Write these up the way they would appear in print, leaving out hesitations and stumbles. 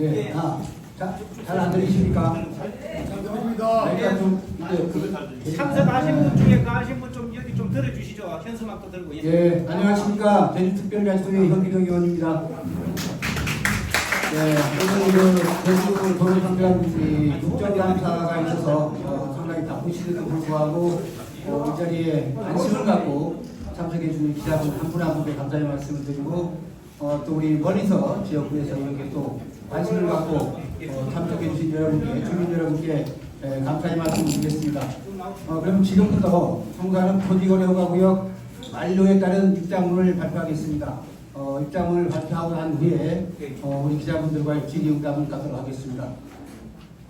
예, 잘 안 들리십니까? 참석하신 분 중에 가신 분 좀 여기 좀 들어주시죠. 현수막도 들고. 예, 안녕하십니까. 제주특별자치도의 현기동 의원입니다. 예, 오늘 제주 도로 상대한 국정감사가 있어서 상당히 바쁘시는데도 불구하고 이 자리에 관심을 갖고 참석해 주는 기자분 한 분 한 분께 감사의 말씀을 드리고 또 우리 멀리서 지역구에서 이렇게 또 관심을 갖고 참석해 주신 여러분께, 주민 여러분께 감사의 말씀을 드리겠습니다. 그럼 지금부터 성산읍 토지거래허가구역 만료에 따른 입장문을 발표하겠습니다. 입장문을 발표하고 난 후에 우리 기자분들과의 질의응답을 갖도록 하겠습니다.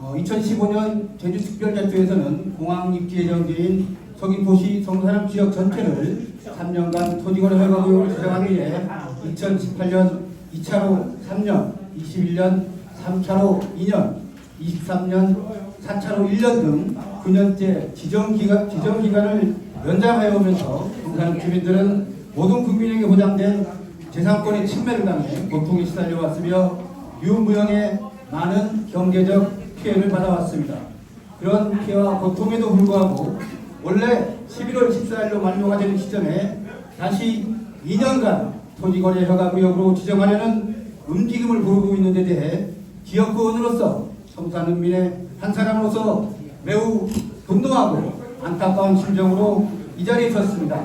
2015년 제주특별자치도에서는 공항 입지 예정지인 서귀포시 성산읍 지역 전체를 3년간 토지거래허가구역으로 지정하기 위해 2018년 2차로 3년, 21년 3차로 2년, 23년 4차로 1년 등 9년째 지정기간을 연장하여 오면서 성산읍 주민들은 모든 국민에게 보장된 재산권의 침해를 당해 고통에 시달려 왔으며 유무형의 많은 경제적 피해를 받아왔습니다. 그런 피해와 고통에도 불구하고 원래 11월 14일로 만료가 되는 시점에 다시 2년간 토지거래허가구역으로 지정하려는 움직임을 보이고 있는 데 대해 지역구원으로서 성산읍민의 한 사람으로서 매우 분노하고 안타까운 심정으로 이 자리에 섰습니다.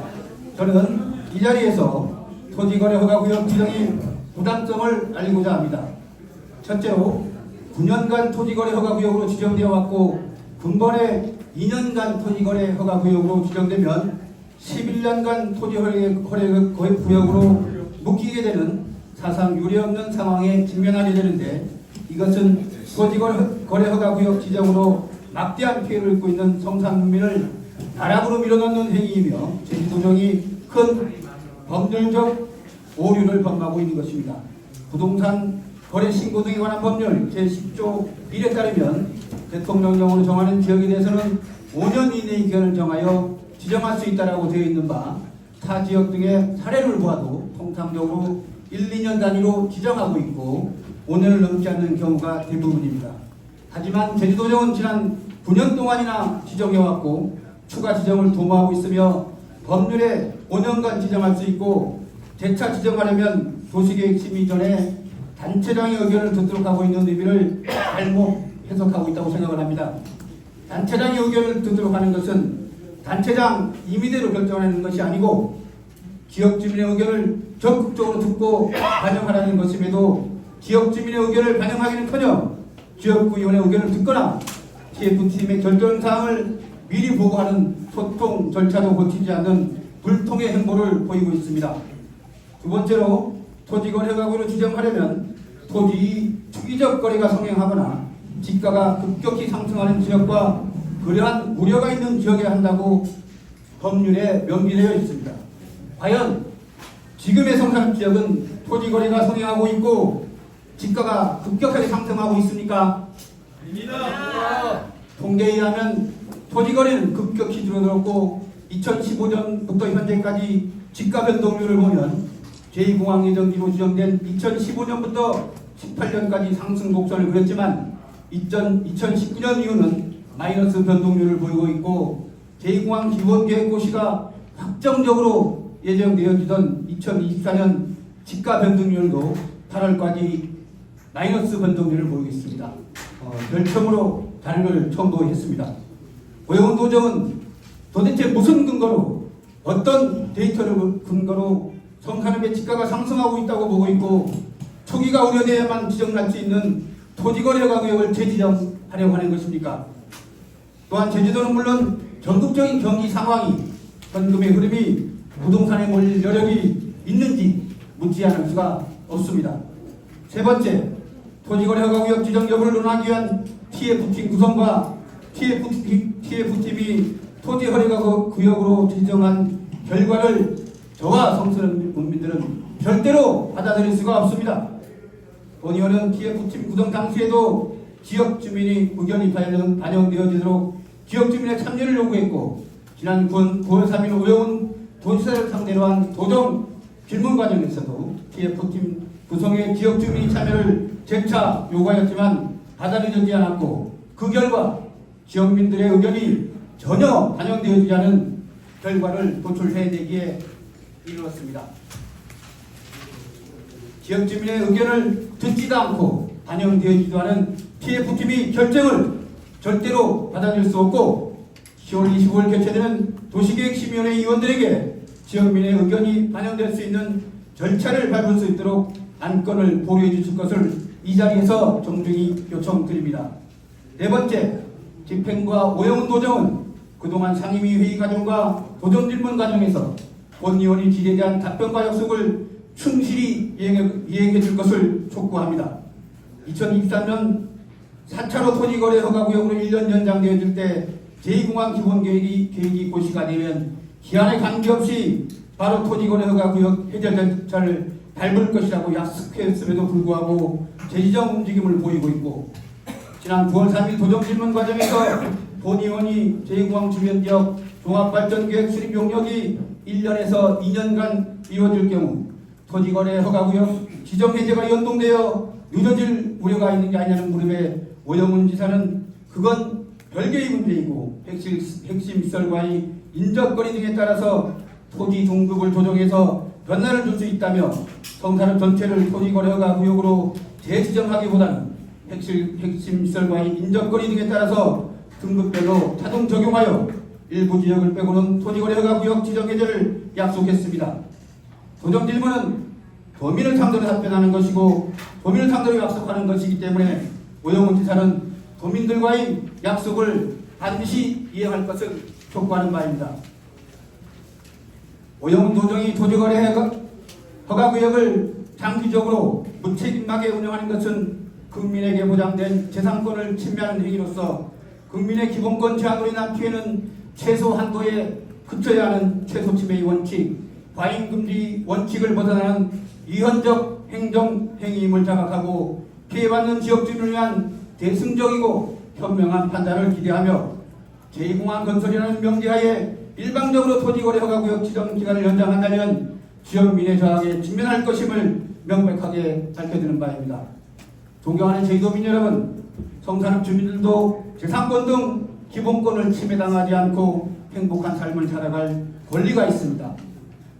저는 이 자리에서 토지거래허가구역 지정의 부당성을 알리고자 합니다. 첫째로 9년간 토지거래허가구역으로 지정되어 왔고 군번에 2년간 토지거래허가구역으로 지정되면 11년간 토지거래구역으로 묶이게 되는 사상 유례없는 상황에 직면하게 되는데 이것은 토지거래허가구역 지정으로 막대한 피해를 입고 있는 성산민을 나락으로 밀어넣는 행위이며 제주도정이 큰 법률적 오류를 범하고 있는 것입니다. 부동산 거래 신고 등에 관한 법률 제10조 1에 따르면 대통령령으로 정하는 지역에 대해서는 5년 이내의 기간을 정하여 지정할 수 있다고 되어 있는 바 타 지역 등의 사례를 보아도 통상적으로 1, 2년 단위로 지정하고 있고 5년을 넘지 않는 경우가 대부분입니다. 하지만 제주도정은 지난 9년 동안이나 지정해왔고 추가 지정을 도모하고 있으며 법률에 5년간 지정할 수 있고 재차 지정하려면 도시계획 심의 전에 단체장의 의견을 듣도록 하고 있는 의미를 잘못 해석하고 있다고 생각을 합니다. 단체장의 의견을 듣도록 하는 것은 단체장 임의대로 결정하는 것이 아니고 지역 주민의 의견을 적극적으로 듣고 반영하라는 것임에도 지역 주민의 의견을 반영하기는커녕 지역구위원회 의견을 듣거나 TF팀의 결정사항을 미리 보고하는 소통 절차도 거치지 않는 불통의 행보를 보이고 있습니다. 두 번째로 토지거래허가구역으로 지정하려면 토지 투기적 거래가 성행하거나 지가가 급격히 상승하는 지역과 그러한 우려가 있는 지역에 한다고 법률에 명기되어 있습니다. 과연 지금의 성산읍 지역은 토지거래가 성행하고 있고 지가가 급격하게 상승하고 있습니까? 아닙니다. 통계에 의하면 토지거래는 급격히 줄어들었고 2015년부터 현재까지 지가 변동률을 보면 제2공항 예정지로 지정된 2015년부터 18년까지 상승 곡선을 그렸지만 2019년 이후는 마이너스 변동률을 보이고 있고 제2공항 기본계획고시가 확정적으로 예정되어지던 2024년 지가 변동률도 8월까지 마이너스 변동률을 보이고 있습니다. 별첨으로 자료를 첨부했습니다. 오영훈 도정은 도대체 무슨 근거로 어떤 데이터를 근거로 성산읍의 지가가 상승하고 있다고 보고 있고 초기가 우려돼야만 지정할 수 있는 토지거래허가구역을 재지정하려고 하는 것입니까? 또한 제주도는 물론 전국적인 경기 상황이 현금의 흐름이 부동산에 몰릴 여력이 있는지 묻지 않을 수가 없습니다. 세 번째, 토지거래허가구역 지정 여부를 논하기 위한 TF팀 구성과 TF팀이 토지거래허가구역으로 지정한 결과를 저와 성산읍 국민들은 절대로 받아들일 수가 없습니다. 본 의원은 TF팀 구성 당시에도 지역 주민의 의견이 반영되어지도록 지역 주민의 참여를 요구했고 지난 9월 3일 오영훈 도지사를 상대로 한 도정 질문 과정에서도 TF팀 구성의 지역 주민의 참여를 재차 요구하였지만 받아들여지지 않았고 그 결과 지역민들의 의견이 전혀 반영되어지지 않은 결과를 도출해내기에 이르렀습니다. 지역 주민의 의견을 듣지도 않고 반영되어지지도 않은 TF팀의 결정을 절대로 받아들일 수 없고 10월 25일 개최되는 도시계획심의위원회 의원들에게 지역민의 의견이 반영될 수 있는 절차를 밟을 수 있도록 안건을 보류해 주실 것을 이 자리에서 정중히 요청드립니다. 네 번째, 집행부와 오영훈 도정은 그동안 상임위 회의 과정과 도정 질문 과정에서 본 의원이 질의에 대한 답변과 약속을 충실히 이행해 줄 것을 촉구합니다. 2023년 4차로 토지거래 허가구역으로 1년 연장되어질 때 제2공항 기본계획이 고시가 되면 기한에 관계없이 바로 토지거래 허가구역 해제 절차를 밟을 것이라고 약속했음에도 불구하고 재지정 움직임을 보이고 있고 지난 9월 3일 도정질문 과정에서 본 의원이 제2공항 주변 지역 종합발전계획 수립 용역이 1년에서 2년간 이루어질 경우 토지거래 허가구역 지정 해제가 연동되어 늦어질 우려가 있는 게 아니냐는 물음에 오영훈 지사는 그건 별개의 문제이고 핵심 시설과의 인접거리 등에 따라서 토지 등급을 조정해서 변화를 줄 수 있다며 성산읍 전체를 토지거래 허가구역으로 재지정하기보다는 핵심 시설과의 인접거리 등에 따라서 등급별로 자동 적용하여 일부 지역을 빼고는 토지거래 허가구역 지정 해제를 약속했습니다. 도정 질문은 도민을 상대로 답변하는 것이고 도민을 상대로 약속하는 것이기 때문에 오영훈 지사는 도민들과의 약속을 반드시 이행할 것을 촉구하는 바입니다. 오영훈 도정이 토지거래 허가구역을 장기적으로 무책임하게 운영하는 것은 국민에게 보장된 재산권을 침해하는 행위로서 국민의 기본권 제한으로 인한 피해는 최소 한도에 그쳐야 하는 최소 침해의 원칙, 과잉금지 원칙을 벗어나는 위헌적 행정 행위임을 자각하고 피해받는 지역 주민을 위한 대승적이고 현명한 판단을 기대하며 제2공항 건설이라는 명제하에 일방적으로 토지거래 허가구역 지정 기간을 연장한다면 지역민의 저항에 직면할 것임을 명백하게 밝혀주는 바입니다. 존경하는 제주도민 여러분, 성산읍 주민들도 재산권 등 기본권을 침해당하지 않고 행복한 삶을 살아갈 권리가 있습니다.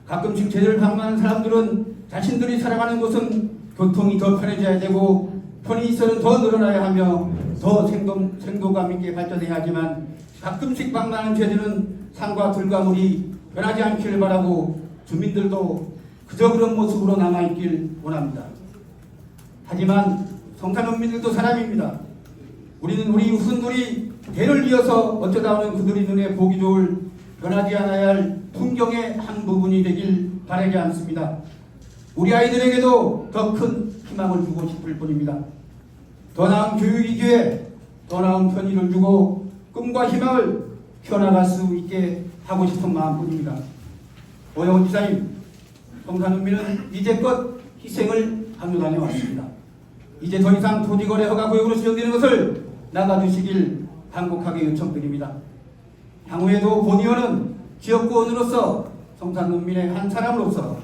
가끔씩 제주를 방문하는 사람들은 자신들이 살아가는 곳은 교통이 더 편해져야 되고 편의시설은 더 늘어나야 하며 더 생동감 있게 발전해야 하지만 가끔씩 방문하는 제주는 산과 들과 물이 변하지 않기를 바라고 주민들도 그저 그런 모습으로 남아있길 원합니다. 하지만 성산읍민들도 사람입니다. 우리는 우리 후손들이 대를 이어서 어쩌다 오는 그들이 눈에 보기 좋을 변하지 않아야 할 풍경의 한 부분이 되길 바라지 않습니다. 우리 아이들에게도 더 큰 희망을 주고 싶을 뿐입니다. 더 나은 교육이 기회, 더 나은 편의를 주고 꿈과 희망을 펴나갈 수 있게 하고 싶은 마음뿐입니다. 오영훈 지사님, 성산읍민은 이제껏 희생을 강요당해 왔습니다. 이제 더 이상 토지거래 허가구역으로 지정되는 것을 나가주시길 간곡하게 요청드립니다. 향후에도 본 의원은 지역구원으로서 성산읍민의 한 사람으로서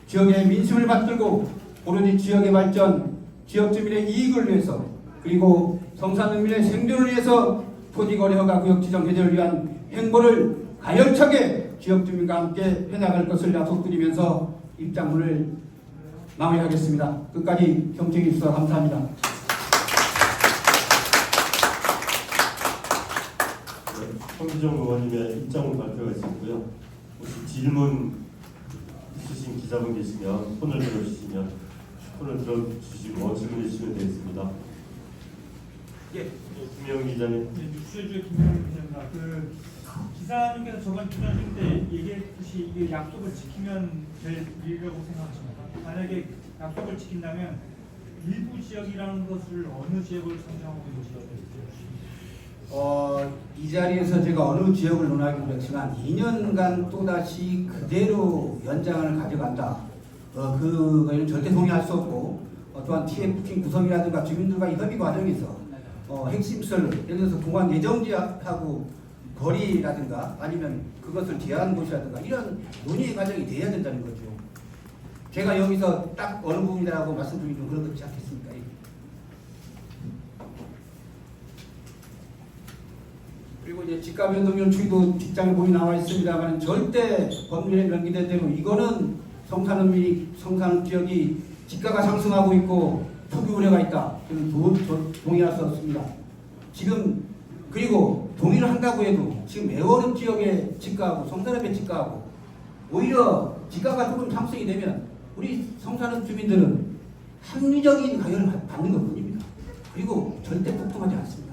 지역의 민심을 받들고 오로지 지역의 발전, 지역 주민의 이익을 위해서 그리고 성산읍민의 생존을 위해서 토지거래 허가구역 지정 해제를 위한 행보를 가열차게 지역 주민과 함께 해나갈 것을 약속드리면서 입장문을 마무리하겠습니다. 끝까지 경청해 주셔서 감사합니다. 황기정 의원님의 입장을 발표가 있었고요. 혹시 질문 있으신 기자분 계시면 손을 들어주시면 손을 들어주시고 질문해 주시면 되겠습니다. 예. 김영 기자님. 네, 뉴스주의 김명일 기자입니다. 그 기사님께서 저번 주전식 때 얘기했듯이 이 약속을 지키면 될 일이라고 생각하십니까? 만약에 약속을 지킨다면 일부 지역이라는 것을 어느 지역을 선정하고 있는지 이 자리에서 제가 어느 지역을 논하기로 했지만 2년간 또다시 그대로 연장을 가져간다. 그거는 절대 동의할 수 없고 또한 TF팀 구성이라든가 주민들과 협의 과정에서 핵심 시설, 예를 들어서 공항 예정지하고 거리라든가 아니면 그것을 제한 곳이라든가 이런 논의의 과정이 돼야 된다는 거죠. 제가 여기서 딱 어느 부분이라고 말씀드리면 그런 것지 않겠습니까? 그리고 이제 집값 변동률 추이도 직장에 보이 나와 있습니다만 절대 법률에 명기된 대로 이거는 성산읍 지역이 집가가 상승하고 있고 투기 우려가 있다. 저는 동의할 수 없습니다. 지금 그리고 동의를 한다고 해도 지금 애월읍 지역의 집가하고 성산읍의 집가하고 오히려 집가가 조금 상승이 되면 우리 성산읍 주민들은 합리적인 가격을 받는 것뿐입니다. 그리고 절대 폭등하지 않습니다.